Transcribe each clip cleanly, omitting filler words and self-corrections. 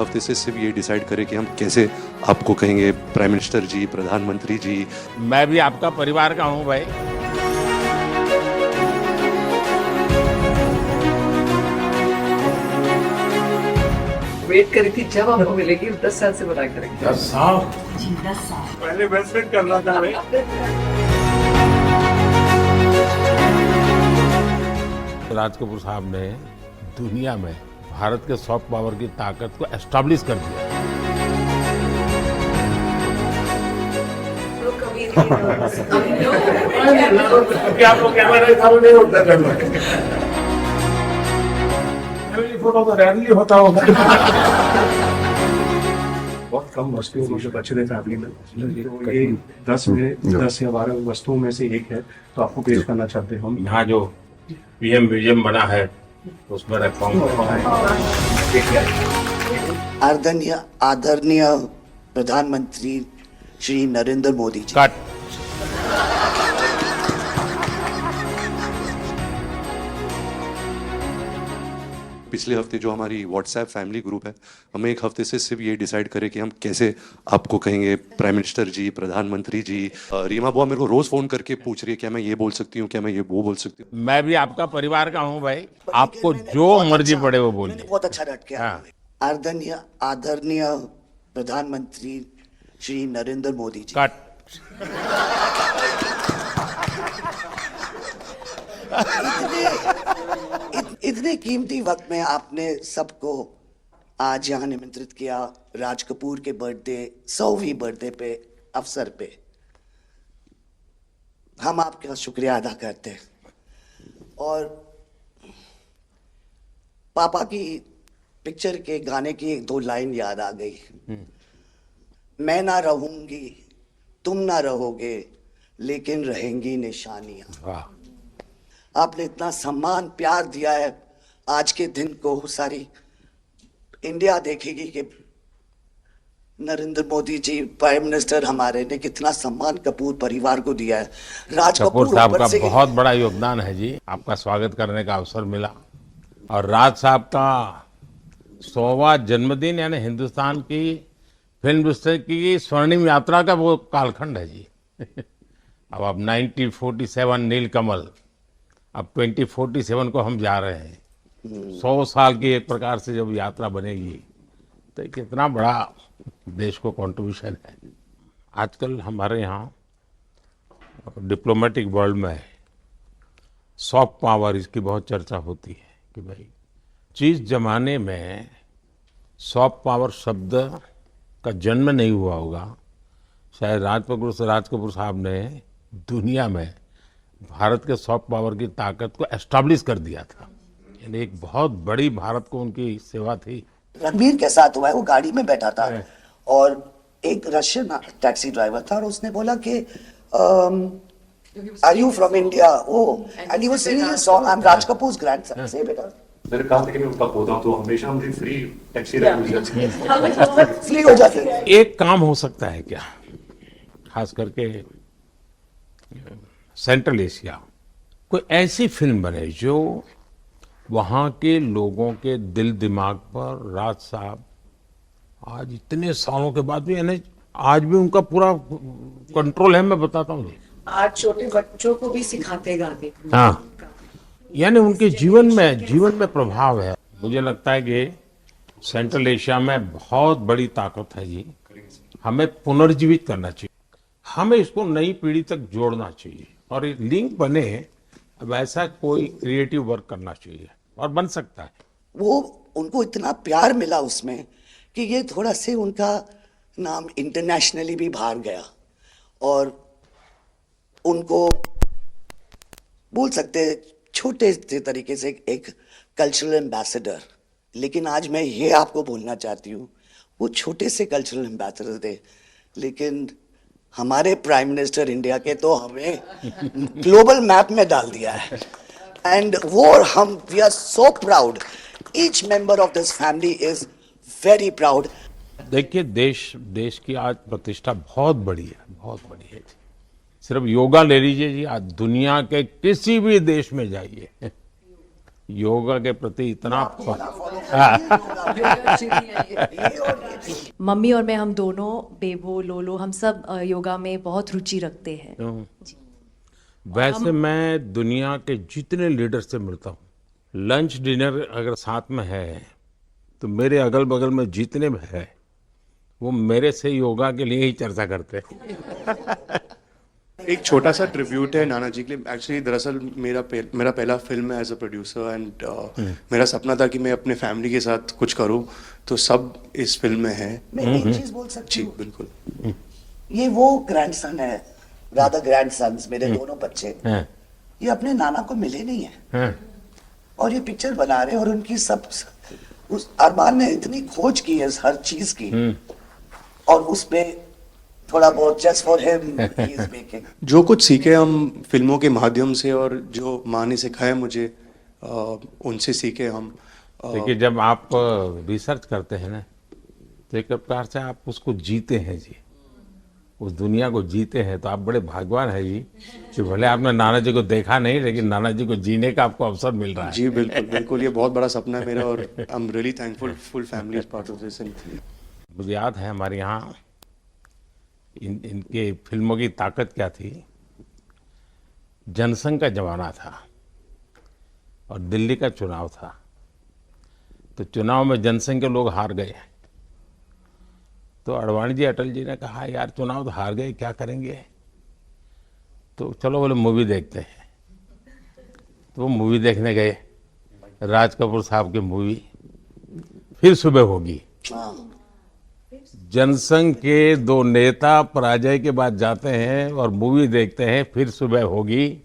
हफ्ते से सिर्फ ये डिसाइड करें कि हम कैसे आपको कहेंगे प्राइम मिनिस्टर जी, प्रधानमंत्री जी। मैं भी आपका परिवार का हूं भाई। वेट करी थी जब आपको मिलेगी 10 साल से बना करेंगे। 10 साल जी 10 साल पहले ब्रेसलेट करना था भाई। राज कपूर साहब ने दुनिया में भारत के सॉफ्ट पावर की ताकत को एस्टैब्लिश कर दिया। तो कभी नहीं आपको कैमरा चालू नहीं होता करना। फोटो तो रैली होता होगा। बहुत कम वस्तुओं में जो बचे थे फैमिली में, तो ये 10 या 12 वस्तुओं में से एक है, तो आपको पेश करना चाहते हैं हम। यहाँ जो पीएम म्यूजियम बना है उसमें रखवाऊंगा। आदरणीय प्रधानमंत्री श्री नरेंद्र मोदी जी। कट। पिछले हफ्ते जो हमारी व्हाट्सएप फैमिली ग्रुप है, हमें एक हफ्ते से सिर्फ ये डिसाइड करें कि हम कैसे आपको कहेंगे प्राइम मिनिस्टर जी, प्रधानमंत्री जी। रीमा बुआ मेरे को रोज फोन करके पूछ रही है क्या मैं ये बोल सकती हूँ, क्या मैं ये वो बोल सकती हूँ। मैं भी आपका परिवार का हूँ भाई। आपको जो मर्जी पड़े वो बोलिए। बहुत अच्छा रट के हाँ। आदरणीय प्रधानमंत्री श्री नरेंद्र मोदी जी। कट। इतने कीमती वक्त में आपने सबको आज यहाँ निमंत्रित किया राज कपूर के बर्थडे 100वीं बर्थडे पे अवसर पे। हम आपका शुक्रिया अदा करते हैं। और पापा की पिक्चर के गाने की एक दो लाइन याद आ गई। मैं ना रहूंगी, तुम ना रहोगे, लेकिन रहेंगी निशानियां। वाह। आपने इतना सम्मान प्यार दिया है। आज के दिन को सारी इंडिया देखेगी कि नरेंद्र मोदी जी प्राइम मिनिस्टर हमारे ने कितना सम्मान कपूर परिवार को दिया है। राज कपूर साहब ऊपर का से- बहुत बड़ा योगदान है जी। आपका स्वागत करने का अवसर मिला और राज साहब का 100वां जन्मदिन यानी हिंदुस्तान की फिल्म इंडस्ट्री की स्वर्णिम यात्रा का वो कालखंड है जी। अब 1947 नीलकमल, अब 2047 को हम जा रहे हैं। 100 साल की एक प्रकार से जब यात्रा बनेगी तो कितना बड़ा देश को कंट्रीब्यूशन है। आजकल हमारे यहाँ डिप्लोमेटिक वर्ल्ड में सॉफ्ट पावर इसकी बहुत चर्चा होती है कि भाई जिस जमाने में सॉफ्ट पावर शब्द का जन्म नहीं हुआ होगा, शायद राज कपूर साहब ने दुनिया में भारत के सॉफ्ट पावर की ताकत को एस्टैब्लिश कर दिया था। यानी एक बहुत बड़ी भारत को उनकी सेवा थी। रणबीर के साथ हुआ है, वो गाड़ी में बैठा था और एक रशियन टैक्सी ड्राइवर था और उसने बोला कि are you from India? And he was singing a song, I am Raj Kapoor's grandson. से बेटा मैंने कहा था कि मैं उनका पोता हूं, तो हमेशा मुझे फ्री टैक्सी राइड फ्री हो जाती है। एक काम हो सकता है क्या, खास करके सेंट्रल एशिया, कोई ऐसी फिल्म बने जो वहाँ के लोगों के दिल दिमाग पर राज साहब आज इतने सालों के बाद भी, यानी आज भी उनका पूरा कंट्रोल है। मैं बताता हूँ जी। आज छोटे बच्चों को भी सिखाते गाने। हाँ, यानी उनके जीवन में प्रभाव है। मुझे लगता है कि सेंट्रल एशिया में बहुत बड़ी ताकत है जी। हमें पुनर्जीवित करना चाहिए, हमें इसको नई पीढ़ी तक जोड़ना चाहिए और एक लिंक बने। अब ऐसा कोई क्रिएटिव वर्क करना चाहिए और बन सकता है। वो उनको इतना प्यार मिला उसमें कि ये थोड़ा से उनका नाम इंटरनेशनली भी बाहर गया और उनको बोल सकते हैं छोटे से तरीके से एक कल्चरल एम्बेसडर। लेकिन आज मैं ये आपको बोलना चाहती हूँ, वो छोटे से कल्चरल एम्बेसडर थे, लेकिन हमारे प्राइम मिनिस्टर इंडिया के तो हमें ग्लोबल मैप में डाल दिया है। एंड वो हम we are so proud, each member of this family is very proud. देखिए देश की आज प्रतिष्ठा बहुत बड़ी है, बहुत बड़ी है। सिर्फ योगा ले लीजिए जी, आज दुनिया के किसी भी देश में जाइए, योगा के प्रति इतना मम्मी और मैं, हम दोनों, बेबो, लोलो, हम सब योगा में बहुत रुचि रखते हैं। वैसे मैं दुनिया के जितने लीडर से मिलता हूँ, लंच डिनर अगर साथ में है तो मेरे अगल बगल में जितने भी है वो मेरे से योगा के लिए ही चर्चा करते हैं। एक छोटा सा ट्रिब्यूट है नाना जी के लिए। एक्चुअली दरअसल मेरा पहला फिल्म है एज अ प्रोड्यूसर, एंड मेरा सपना था कि मैं अपने फैमिली के साथ कुछ करूं, तो सब इस फिल्म में है। मैं एक चीज बोल सकती जी हूँ, बिल्कुल। ये वो ग्रैंडसन है, राधा ग्रैंडसन्स, मेरे दोनों बच्चे, हैं, ये अपने नाना को मिले नहीं है हैं। और ये पिक्चर बना रहे हैं, और उनकी सब उस अरमान ने इतनी खोज की है हर चीज की, और उसमें थोड़ा बहुत just for him he is making. जो कुछ सीखे हम फिल्मों के माध्यम से, और जो माँ ने सिखाया मुझे, उनसे सीखे हम। देखिए, जब आप रिसर्च करते हैं ना, तो एक प्रकार से आप उसको जीते हैं जी, उस दुनिया को जीते हैं। तो आप बड़े भाग्यवान हैं जी कि भले आपने नाना जी को देखा नहीं, लेकिन नाना जी को जीने का आपको अवसर मिल रहा है। जी बिल्कुल बिल्कुल, ये बहुत बड़ा सपना है मेरा, और I am really thankful, full family is part of this. मुझे याद है हमारे यहाँ इनके फिल्मों की ताकत क्या थी। जनसंघ का जमाना था और दिल्ली का चुनाव था, तो चुनाव में जनसंघ के लोग हार गए। तो अडवाणी जी, अटल जी ने कहा, यार चुनाव तो हार गए, क्या करेंगे, तो चलो बोले मूवी देखते हैं। तो वो मूवी देखने गए, राज कपूर साहब की मूवी फिर सुबह होगी। जनसंघ के दो नेता पराजय के बाद जाते हैं और मूवी देखते हैं फिर सुबह होगी,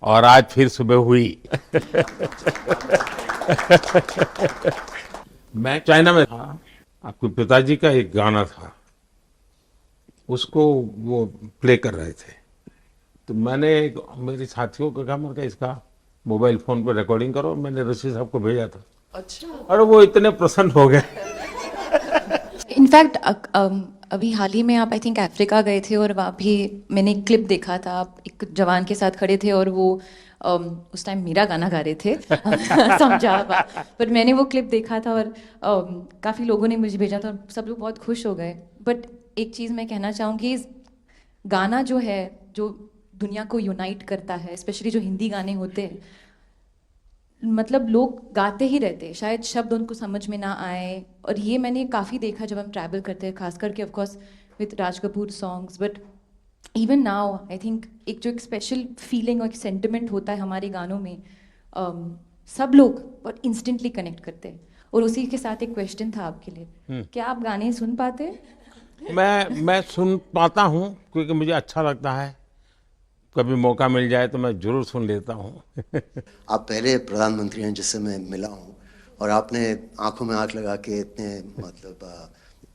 और आज फिर सुबह हुई। मैं चाइना में था, आपके पिताजी का एक गाना था, उसको वो प्ले कर रहे थे। तो मैंने मेरे साथियों को कहा, मैंने कहा इसका मोबाइल फोन पर रिकॉर्डिंग करो। मैंने ऋषि साहब को भेजा था। अच्छा, और वो इतने प्रसन्न हो गए। इनफैक्ट अभी हाल ही में आप, आई थिंक, अफ्रीका गए थे, और वहाँ भी मैंने एक क्लिप देखा था, आप एक जवान के साथ खड़े थे और वो उस टाइम मेरा गाना गा रहे थे। समझा, पर मैंने वो क्लिप देखा था और काफ़ी लोगों ने मुझे भेजा था और सब लोग बहुत खुश हो गए। बट एक चीज़ मैं कहना चाहूँगी, गाना जो है, जो दुनिया को यूनाइट करता है, स्पेशली जो हिंदी गाने होते हैं, मतलब लोग गाते ही रहते हैं, शायद शब्द उनको समझ में ना आए। और ये मैंने काफ़ी देखा जब हम ट्रैवल करते हैं, खास करके of course with Raj Kapoor songs, but even now I think एक जो एक स्पेशल फीलिंग और एक सेंटिमेंट होता है हमारे गानों में, सब लोग बहुत इंस्टेंटली कनेक्ट करते हैं। और उसी के साथ एक क्वेश्चन था आपके लिए, क्या आप गाने सुन पाते हैं? मैं सुन पाता हूँ, क्योंकि मुझे अच्छा लगता है। कभी मौका मिल जाए तो मैं जरूर सुन लेता हूँ। आप पहले प्रधानमंत्री हैं जिससे मैं मिला हूँ, और आपने आंखों में आंख लगा के इतने मतलब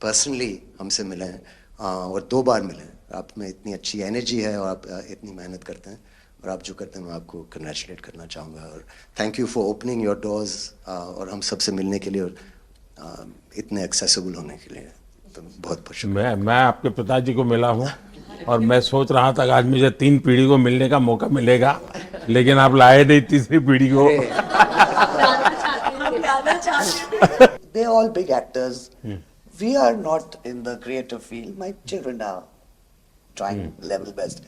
पर्सनली हमसे मिले हैं, और 2 बार मिले हैं। आप में इतनी अच्छी एनर्जी है, और आप इतनी मेहनत करते हैं, और आप जो करते हैं मैं आपको कंग्रेचुलेट करना चाहूँगा। और thank you for opening your doors, और हम सबसे मिलने के लिए, और इतने एक्सेसिबल होने के लिए, तो बहुत बहुत शुक्रिया। मैं आपके पिताजी को मिला हूँ, और मैं सोच रहा था कि आज मुझे 3 पीढ़ी को मिलने का मौका मिलेगा, लेकिन आप लाए नहीं तीसरी पीढ़ी को। They're all big actors. We are not in the creative field. My children are trying level best.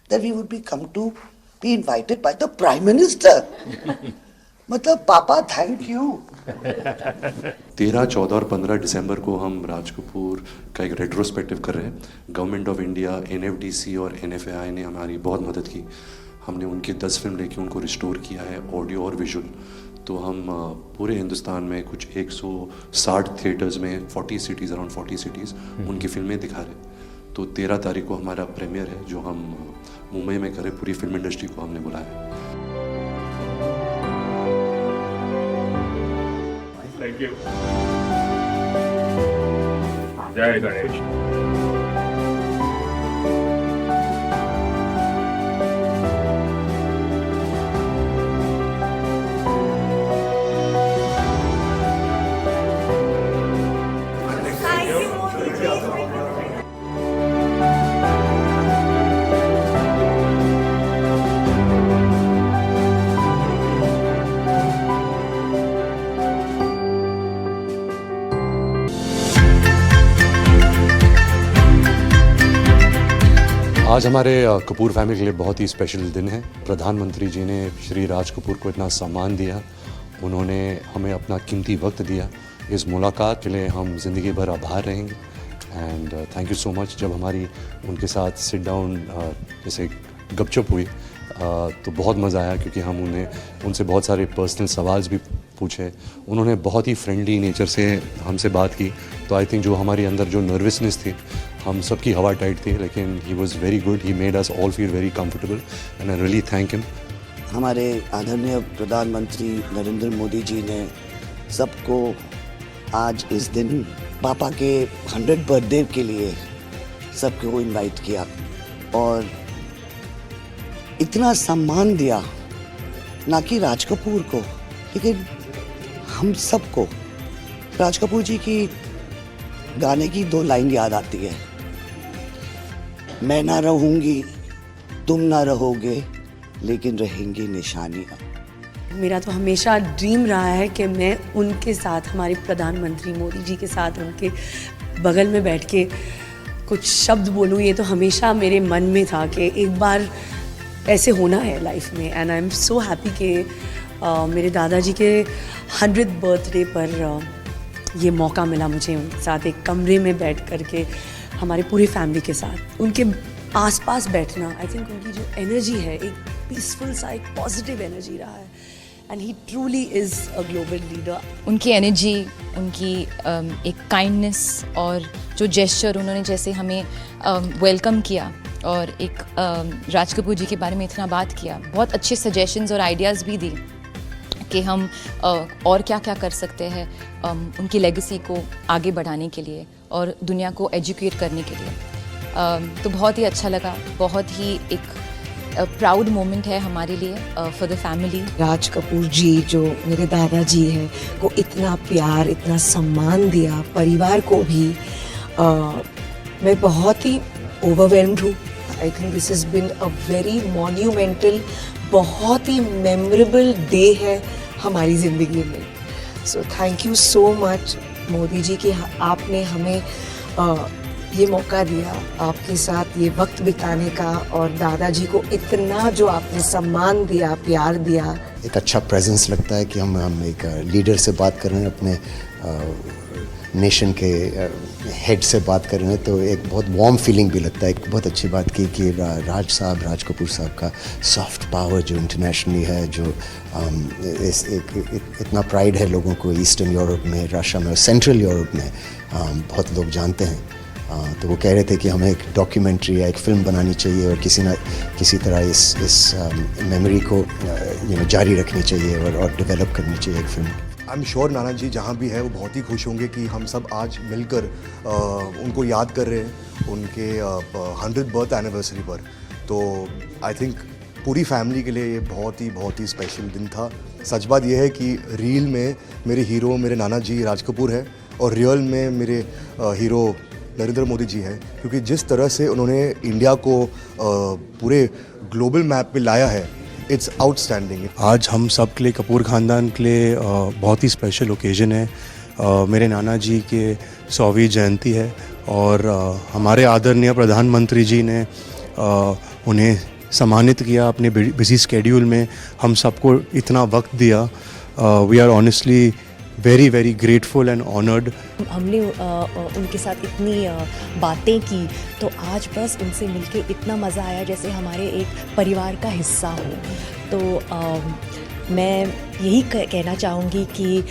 That we would be invited by the Prime Minister. मतलब पापा थैंक यू। 13, 14 और 15 दिसंबर को हम राज कपूर का एक रेट्रोस्पेक्टिव कर रहे हैं। गवर्नमेंट ऑफ इंडिया, NFDC और NFAI ने हमारी बहुत मदद की। हमने उनकी 10 फिल्म लेके उनको रिस्टोर किया है, ऑडियो और विजुअल। तो हम पूरे हिंदुस्तान में कुछ 160 थिएटर्स में 40 सिटीज़, अराउंड 40 सिटीज़ उनकी फिल्में दिखा रहे हैं। तो 13 तारीख को हमारा प्रीमियर है, जो हम मुंबई में करें। पूरी फिल्म इंडस्ट्री को हमने बुलाया है। Thank you. जय गणेश। आज हमारे कपूर फैमिली के लिए बहुत ही स्पेशल दिन है। प्रधानमंत्री जी ने श्री राज कपूर को इतना सम्मान दिया, उन्होंने हमें अपना कीमती वक्त दिया। इस मुलाकात के लिए हम ज़िंदगी भर आभार रहेंगे and thank you so much. जब हमारी उनके साथ सिट डाउन जैसे गपशप हुई तो बहुत मज़ा आया, क्योंकि हम उनसे बहुत सारे पर्सनल सवाल भी पूछे। उन्होंने बहुत ही फ्रेंडली नेचर से हमसे बात की। तो आई थिंक जो हमारे अंदर जो नर्वसनेस थी, हम सब की हवा टाइट थी, लेकिन he was very good. He made us all feel very comfortable and I really thank him. हमारे आदरणीय प्रधानमंत्री नरेंद्र मोदी जी ने सबको आज इस दिन पापा के 100th बर्थडे के लिए सबको इनवाइट किया और इतना सम्मान दिया, ना कि राज कपूर को लेकिन हम सबको। राज कपूर जी की गाने की 2 लाइन याद आती है, मैं ना रहूंगी तुम ना रहोगे लेकिन रहेंगी निशानियाँ। मेरा तो हमेशा ड्रीम रहा है कि मैं उनके साथ, हमारे प्रधानमंत्री मोदी जी के साथ उनके बगल में बैठ के कुछ शब्द बोलूँ। ये तो हमेशा मेरे मन में था कि एक बार ऐसे होना है लाइफ में। And I am so happy कि मेरे दादाजी के 100th बर्थडे पर ये मौका मिला मुझे उनके साथ एक कमरे में बैठ कर के, हमारे पूरी फैमिली के साथ उनके आसपास बैठना। आई थिंक उनकी जो एनर्जी है, एक पीसफुल सा, एक पॉजिटिव एनर्जी रहा है and he truly is a global leader. उनकी एनर्जी, उनकी एक काइंडनेस और जो जेस्चर उन्होंने जैसे हमें वेलकम किया और एक राज कपूर जी के बारे में इतना बात किया, बहुत अच्छे सजेशंस और आइडियाज़ भी दी कि हम और क्या क्या कर सकते हैं उनकी लेगेसी को आगे बढ़ाने के लिए और दुनिया को एजुकेट करने के लिए। तो बहुत ही अच्छा लगा, बहुत ही एक प्राउड मोमेंट है हमारे लिए for the family. Raj Kapoor जी जो मेरे दादाजी हैं, को इतना प्यार, इतना सम्मान दिया, परिवार को भी मैं बहुत ही ओवरवेल्म्ड हूँ। I think this has been a very monumental, बहुत ही मेमोरेबल डे है हमारी ज़िंदगी में। So thank you so much Modi ji कि आपने हमें ये मौका दिया आपके साथ ये वक्त बिताने का, और दादाजी को इतना जो आपने सम्मान दिया, प्यार दिया। एक अच्छा प्रेजेंस लगता है कि हम एक लीडर से बात कर रहे हैं, अपने नेशन के हेड से बात कर रहे हैं, तो एक बहुत वार्म फीलिंग भी लगता है। एक बहुत अच्छी बात की कि राज कपूर साहब का सॉफ्ट पावर जो इंटरनेशनली है, जो इतना प्राइड है लोगों को ईस्टर्न यूरोप में, रशिया में और सेंट्रल यूरोप में बहुत लोग जानते हैं। तो वो कह रहे थे कि हमें एक डॉक्यूमेंट्री या एक फ़िल्म बनानी चाहिए और किसी तरह इस मेमोरी को जारी रखनी चाहिए और डेवलप करनी चाहिए एक फ़िल्म। आई एम श्योर नाना जी जहाँ भी है वो बहुत ही खुश होंगे कि हम सब आज मिलकर उनको याद कर रहे हैं उनके 100th बर्थ एनिवर्सरी पर। तो आई थिंक पूरी फैमिली के लिए ये बहुत ही स्पेशल दिन था। सच बात यह है कि रील में मेरे हीरो मेरे नाना जी राज कपूर है और रियल में मेरे हीरो नरेंद्र मोदी जी हैं, क्योंकि जिस तरह से उन्होंने इंडिया को पूरे ग्लोबल मैप पे लाया है, इट्स आउटस्टैंडिंग। आज हम सब के लिए, कपूर ख़ानदान के लिए बहुत ही स्पेशल ओकेजन है। मेरे नाना जी के 100वीं जयंती है और हमारे आदरणीय प्रधानमंत्री जी ने उन्हें सम्मानित किया अपने बिजी स्केड्यूल में, हम सबको इतना वक्त दिया। We are honestly very grateful and honoured. हमने उनके साथ इतनी बातें की, तो आज बस उनसे मिलके इतना मज़ा आया जैसे हमारे एक परिवार का हिस्सा हो। तो मैं यही कहना चाहूँगी कि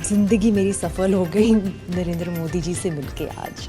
ज़िंदगी मेरी सफल हो गई नरेंद्र मोदी जी से मिलके आज।